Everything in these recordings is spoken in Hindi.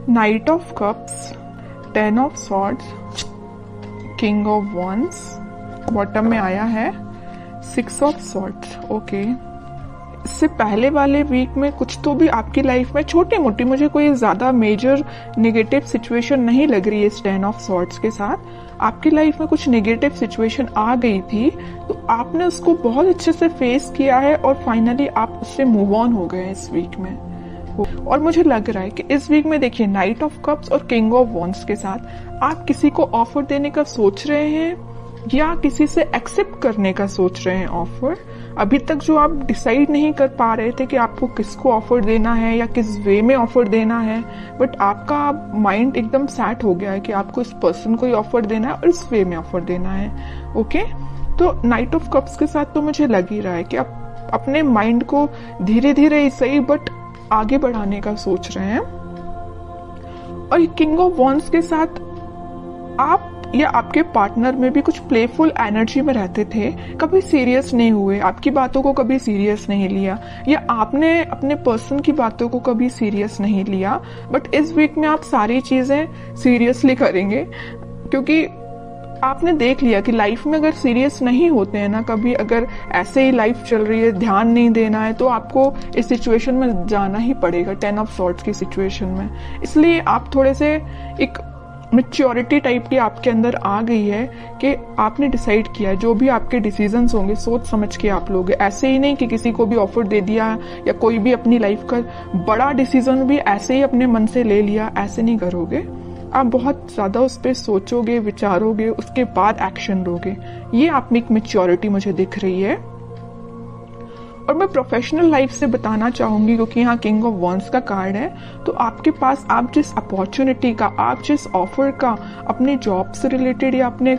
Night of cups, 10 of swords, king of wands, bottom में आया है 6 ऑफ सॉर्ड्स। ओके, इससे पहले वाले वीक में कुछ तो भी आपकी लाइफ में छोटी मोटी, मुझे कोई ज्यादा मेजर नेगेटिव सिचुएशन नहीं लग रही है इस 10 ऑफ सॉर्ड्स के साथ। आपकी लाइफ में कुछ नेगेटिव सिचुएशन आ गई थी, तो आपने उसको बहुत अच्छे से फेस किया है और फाइनली आप उससे मूव ऑन हो गए इस वीक में। और मुझे लग रहा है कि इस वीक में देखिए नाइट ऑफ कप्स और किंग ऑफ वॉन्ड्स के साथ आप किसी को ऑफर देने का सोच रहे हैं या किसी से एक्सेप्ट करने का सोच रहे हैं ऑफर। अभी तक जो आप डिसाइड नहीं कर पा रहे थे कि आपको किसको ऑफर देना है या किस वे में ऑफर देना है, बट आपका माइंड एकदम सेट हो गया है कि आपको इस पर्सन को ही ऑफर देना है और इस वे में ऑफर देना है। ओके, तो नाइट ऑफ कप्स के साथ तो मुझे लग ही रहा है कि आप अपने माइंड को धीरे धीरे ही सही बट आगे बढ़ाने का सोच रहे हैं। और किंग ऑफ वॉन्ड्स के साथ आप या आपके पार्टनर में भी कुछ प्लेफुल एनर्जी में रहते थे, कभी सीरियस नहीं हुए, आपकी बातों को कभी सीरियस नहीं लिया या आपने अपने पर्सन की बातों को कभी सीरियस नहीं लिया। बट इस वीक में आप सारी चीजें सीरियसली करेंगे, क्योंकि आपने देख लिया कि लाइफ में अगर सीरियस नहीं होते हैं ना, कभी अगर ऐसे ही लाइफ चल रही है, ध्यान नहीं देना है, तो आपको इस सिचुएशन में जाना ही पड़ेगा, 10 ऑफ सॉर्ड्स की सिचुएशन में। इसलिए आप थोड़े से एक मैच्योरिटी टाइप की आपके अंदर आ गई है कि आपने डिसाइड किया है जो भी आपके डिसीजंस होंगे सोच समझ के आप लोगे। ऐसे ही नहीं कि किसी को भी ऑफर दे दिया या कोई भी अपनी लाइफ का बड़ा डिसीजन भी ऐसे ही अपने मन से ले लिया, ऐसे नहीं करोगे। आप बहुत ज्यादा उस पर सोचोगे, विचारोगे, उसके बाद एक्शन लोगे। ये आप में एक मैच्योरिटी मुझे दिख रही है। और मैं प्रोफेशनल लाइफ से बताना चाहूंगी, क्योंकि यहाँ किंग ऑफ वॉन्ड्स का कार्ड है, तो आपके पास आप जिस अपॉर्चुनिटी का, आप जिस ऑफर का, अपने जॉब से रिलेटेड या अपने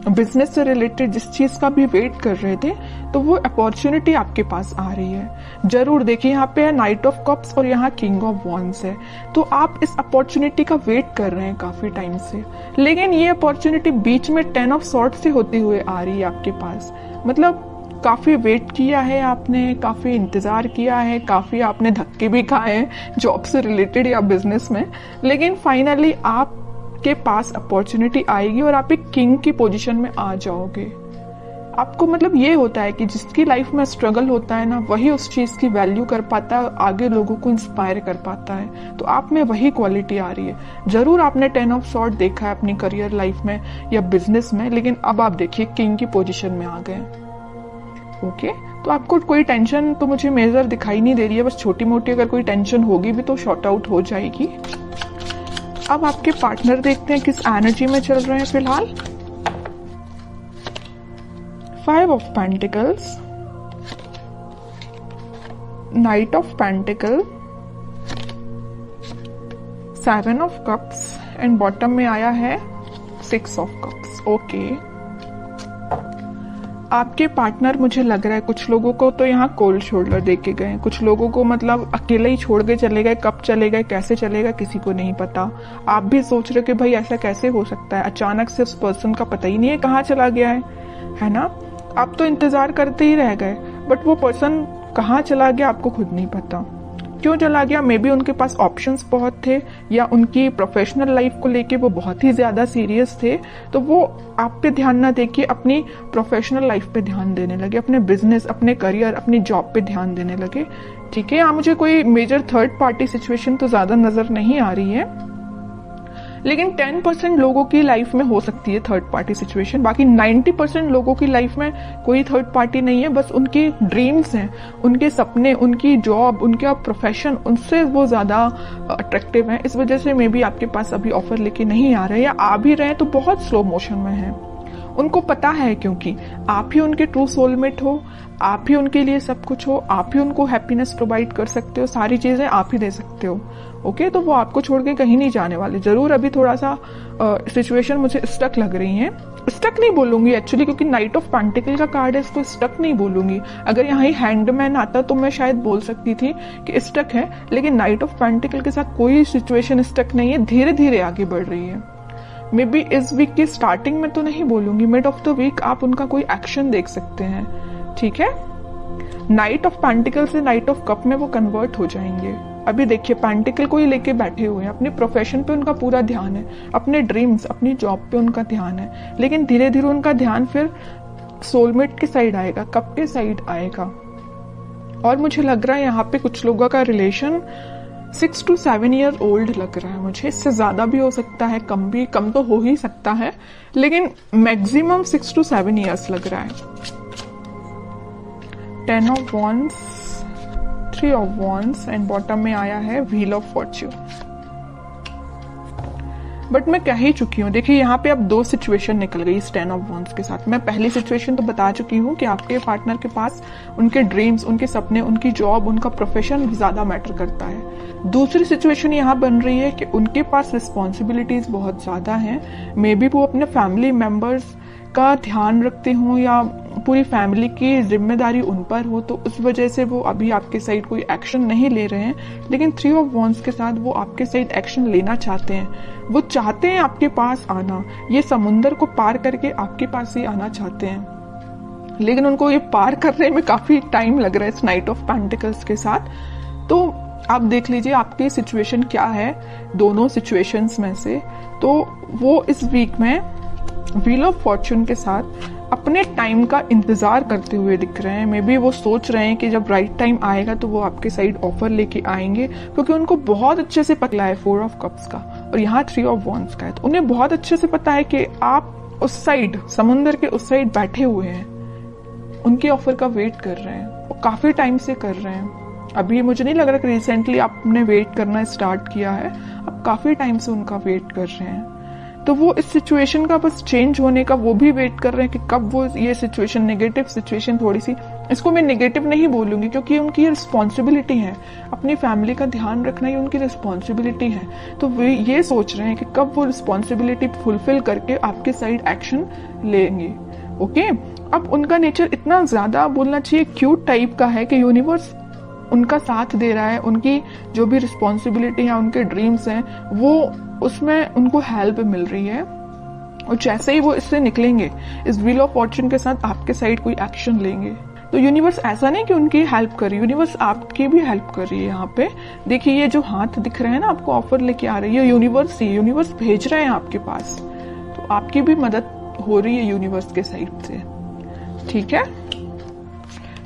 बिजनेस से रिलेटेड जिस चीज का भी वेट कर रहे थे, तो वो अपॉर्चुनिटी आपके पास आ रही है। जरूर देखिए, यहाँ पे है नाइट ऑफ कप्स और यहाँ किंग ऑफ वॉन्ड्स है, तो आप इस अपॉर्चुनिटी का वेट कर रहे हैं काफी टाइम से, लेकिन ये अपॉर्चुनिटी बीच में 10 ऑफ सॉर्ड्स से होती हुए आ रही है आपके पास। मतलब काफी वेट किया है आपने, काफी इंतजार किया है, काफी आपने धक्के भी खाए हैं जॉब से रिलेटेड या बिजनेस में, लेकिन फाइनली आपके पास अपॉर्चुनिटी आएगी और आप एक किंग की पोजीशन में आ जाओगे। आपको मतलब ये होता है कि जिसकी लाइफ में स्ट्रगल होता है ना, वही उस चीज की वैल्यू कर पाता है, आगे लोगों को इंस्पायर कर पाता है। तो आप में वही क्वालिटी आ रही है। जरूर आपने 10 ऑफ सॉर्ड देखा है अपनी करियर लाइफ में या बिजनेस में, लेकिन अब आप देखिए किंग की पोजीशन में आ गए। ओके, तो आपको कोई टेंशन तो मुझे मेजर दिखाई नहीं दे रही है, बस छोटी मोटी अगर कोई टेंशन होगी भी तो शॉर्ट आउट हो जाएगी। अब आपके पार्टनर देखते हैं किस एनर्जी में चल रहे हैं फिलहाल। 5 of pentacles, night of pentacle, 7 of cups and bottom में आया है 6 ऑफ कप्स। ओके, आपके पार्टनर मुझे लग रहा है कुछ लोगों को तो यहाँ कोल्ड शोल्डर दे के गए, कुछ लोगों को मतलब अकेले ही छोड़ के चले गए। कब चले गए, कैसे चले गए, किसी को नहीं पता। आप भी सोच रहे हो कि भाई ऐसा कैसे हो सकता है, अचानक से उस पर्सन का पता ही नहीं है कहाँ चला गया है ना। आप तो इंतजार करते ही रह गए, बट वो पर्सन कहाँ चला गया आपको खुद नहीं पता। क्यों चला गया, मे बी उनके पास ऑप्शंस बहुत थे या उनकी प्रोफेशनल लाइफ को लेके वो बहुत ही ज्यादा सीरियस थे, तो वो आप पे ध्यान ना देके अपनी प्रोफेशनल लाइफ पे ध्यान देने लगे, अपने बिजनेस, अपने करियर, अपनी जॉब पे ध्यान देने लगे। ठीक है, यहाँ मुझे कोई मेजर थर्ड पार्टी सिचुएशन तो ज्यादा नजर नहीं आ रही है, लेकिन 10% लोगों की लाइफ में हो सकती है थर्ड पार्टी सिचुएशन। बाकी 90% लोगों की लाइफ में कोई थर्ड पार्टी नहीं है, बस उनकी ड्रीम्स हैं, उनके सपने, उनकी जॉब, उनका प्रोफेशन, उनसे वो ज्यादा अट्रैक्टिव है। इस वजह से मे बी आपके पास अभी ऑफर लेके नहीं आ रहे, या आ भी रहे तो बहुत स्लो मोशन में है। उनको पता है क्योंकि आप ही उनके ट्रू सोलमेट हो, आप ही उनके लिए सब कुछ हो, आप ही उनको हैप्पीनेस प्रोवाइड कर सकते हो, सारी चीजें आप ही दे सकते हो। ओके, तो वो आपको छोड़ के कहीं नहीं जाने वाले। जरूर अभी थोड़ा सा सिचुएशन मुझे स्टक लग रही है। स्टक नहीं बोलूंगी एक्चुअली, क्योंकि नाइट ऑफ पेंटिकल का कार्ड है, इसको स्टक नहीं बोलूंगी। अगर यहाँ ही हैंडमैन आता तो मैं शायद बोल सकती थी कि स्टक है, लेकिन नाइट ऑफ पेंटिकल के साथ कोई सिचुएशन स्टक नहीं है, धीरे धीरे आगे बढ़ रही है। मे बी इस वीक की स्टार्टिंग में तो नहीं बोलूंगी, मिड ऑफ द वीक आप उनका कोई एक्शन देख सकते हैं। ठीक है, नाइट ऑफ पेंटिकल से नाइट ऑफ कप में वो कन्वर्ट हो जाएंगे। अभी देखिए पेंटिकल को ही लेके बैठे हुए हैं, अपने प्रोफेशन पे उनका पूरा ध्यान है, अपने ड्रीम्स, अपनी जॉब पे उनका ध्यान है, लेकिन धीरे धीरे उनका ध्यान फिर सोलमेट के साइड आएगा, कब के साइड आएगा। और मुझे लग रहा है यहाँ पे कुछ लोगों का रिलेशन 6 to 7 ईयर ओल्ड लग रहा है मुझे, इससे ज्यादा भी हो सकता है, कम तो हो ही सकता है, लेकिन मैक्सिमम 6 to 7 ईयर्स लग रहा है। 10 of Wands, 3 of Wands and bottom में आया है व्हील ऑफ फॉर्च्यून। बट मैं कह ही चुकी हूँ, देखिए यहाँ पे अब 2 सिचुएशन निकल गई इस 10 ऑफ वॉन्ड्स के साथ। मैं पहली सिचुएशन तो बता चुकी हूँ कि आपके पार्टनर के पास उनके ड्रीम्स, उनके सपने, उनकी जॉब, उनका प्रोफेशन ज्यादा मैटर करता है। दूसरी सिचुएशन यहाँ बन रही है कि उनके पास रिस्पॉन्सिबिलिटीज बहुत ज्यादा हैं, मे बी वो अपने फैमिली मेंबर्स का ध्यान रखते हो या पूरी फैमिली की जिम्मेदारी उन पर हो, तो उस वजह से वो अभी आपके साइड कोई एक्शन नहीं ले रहे हैं। लेकिन 3 ऑफ वॉन्ड्स के साथ वो आपके साइड एक्शन लेना चाहते हैं, वो चाहते हैं आपके पास आना, ये समुंदर को पार करके आपके पास ही आना चाहते हैं, लेकिन उनको ये पार करने में काफी टाइम लग रहा है इस नाइट ऑफ पेंटिकल्स के साथ। तो आप देख लीजिए आपकी सिचुएशन क्या है दोनों सिचुएशंस में से। तो वो इस वीक में व्हील ऑफ फॉर्च्यून के साथ अपने टाइम का इंतजार करते हुए दिख रहे हैं। मे बी वो सोच रहे हैं कि जब राइट टाइम आएगा तो वो आपके साइड ऑफर लेके आएंगे, क्योंकि उनको बहुत अच्छे से पता है 4 ऑफ कप्स का और यहाँ 3 ऑफ वॉन्ड्स का है। तो उन्हें बहुत अच्छे से पता है कि आप उस साइड, समुंदर के उस साइड बैठे हुए हैं, उनके ऑफर का वेट कर रहे हैं, वो काफी टाइम से कर रहे हैं। अभी मुझे नहीं लग रहा कि रिसेंटली आपने वेट करना स्टार्ट किया है, आप काफी टाइम से उनका वेट कर रहे हैं। तो वो इस सिचुएशन का बस चेंज होने का वो भी वेट कर रहे हैं कि कब वो ये सिचुएशन, नेगेटिव सिचुएशन, थोड़ी सी, इसको मैं नेगेटिव नहीं बोलूंगी क्योंकि उनकी ये रिस्पॉन्सिबिलिटी है, अपनी फैमिली का ध्यान रखना ही उनकी रिस्पॉन्सिबिलिटी है। तो वे ये सोच रहे हैं कि कब वो रिस्पॉन्सिबिलिटी फुलफिल करके आपके साइड एक्शन लेंगे। ओके, अब उनका नेचर इतना ज्यादा बोलना चाहिए क्यूट टाइप का है कि यूनिवर्स उनका साथ दे रहा है, उनकी जो भी रिस्पॉन्सिबिलिटी है, उनके ड्रीम्स हैं, वो उसमें उनको हेल्प मिल रही है। और जैसे ही वो इससे निकलेंगे, इस व्हील ऑफ फॉर्च्यून के साथ आपके साइड कोई एक्शन लेंगे, तो यूनिवर्स ऐसा नहीं कि उनकी हेल्प कर रही है, यूनिवर्स आपकी भी हेल्प कर रही है। यहाँ पे देखिए ये जो हाथ दिख रहे हैं ना, आपको ऑफर लेके आ रही है यूनिवर्स ही, यूनिवर्स भेज रहे हैं आपके पास, तो आपकी भी मदद हो रही है यूनिवर्स के साइड से। ठीक है,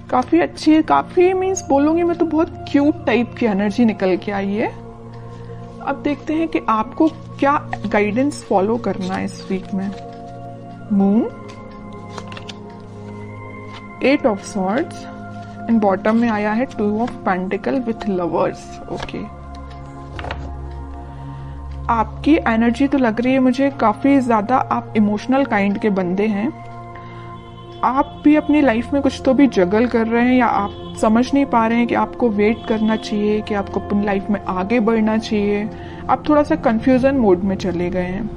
काफी अच्छी है, काफी मीन्स बोलूंगी मैं तो बहुत क्यूट टाइप की एनर्जी निकल के आई है। अब देखते हैं कि आपको क्या गाइडेंस फॉलो करना है इस वीक में। Moon, 8 of swords and bottom में आया है 2 of pentacle with lovers. Okay, आपकी एनर्जी तो लग रही है मुझे काफी ज्यादा आप इमोशनल काइंड के बंदे हैं। आप भी अपनी लाइफ में कुछ तो भी जगल कर रहे हैं, या आप समझ नहीं पा रहे हैं कि आपको वेट करना चाहिए कि आपको अपनी लाइफ में आगे बढ़ना चाहिए। आप थोड़ा सा कंफ्यूजन मोड में चले गए हैं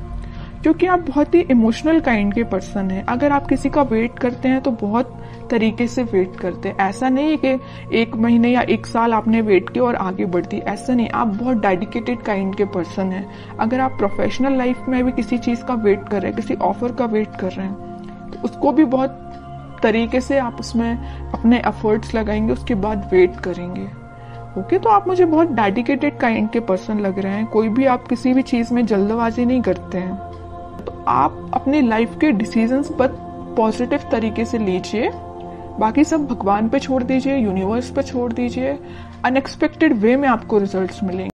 क्योंकि आप बहुत ही इमोशनल काइंड के पर्सन हैं। अगर आप किसी का वेट करते हैं तो बहुत तरीके से वेट करते हैं, ऐसा नहीं है कि 1 महीने या 1 साल आपने वेट किया और आगे बढ़ती, ऐसा नहीं। आप बहुत डेडिकेटेड काइंड के पर्सन हैं। अगर आप प्रोफेशनल लाइफ में भी किसी चीज का वेट कर रहे हैं, किसी ऑफर का वेट कर रहे हैं, तो उसको भी बहुत तरीके से आप उसमें अपने एफर्ट्स लगाएंगे, उसके बाद वेट करेंगे। ओके, तो आप मुझे बहुत डेडिकेटेड काइंड के पर्सन लग रहे हैं। कोई भी आप किसी भी चीज में जल्दबाजी नहीं करते हैं। तो आप अपनी लाइफ के डिसीजंस पर पॉजिटिव तरीके से लीजिए, बाकी सब भगवान पे छोड़ दीजिए, यूनिवर्स पे छोड़ दीजिए। अनएक्सपेक्टेड वे में आपको रिजल्ट्स मिलेंगे।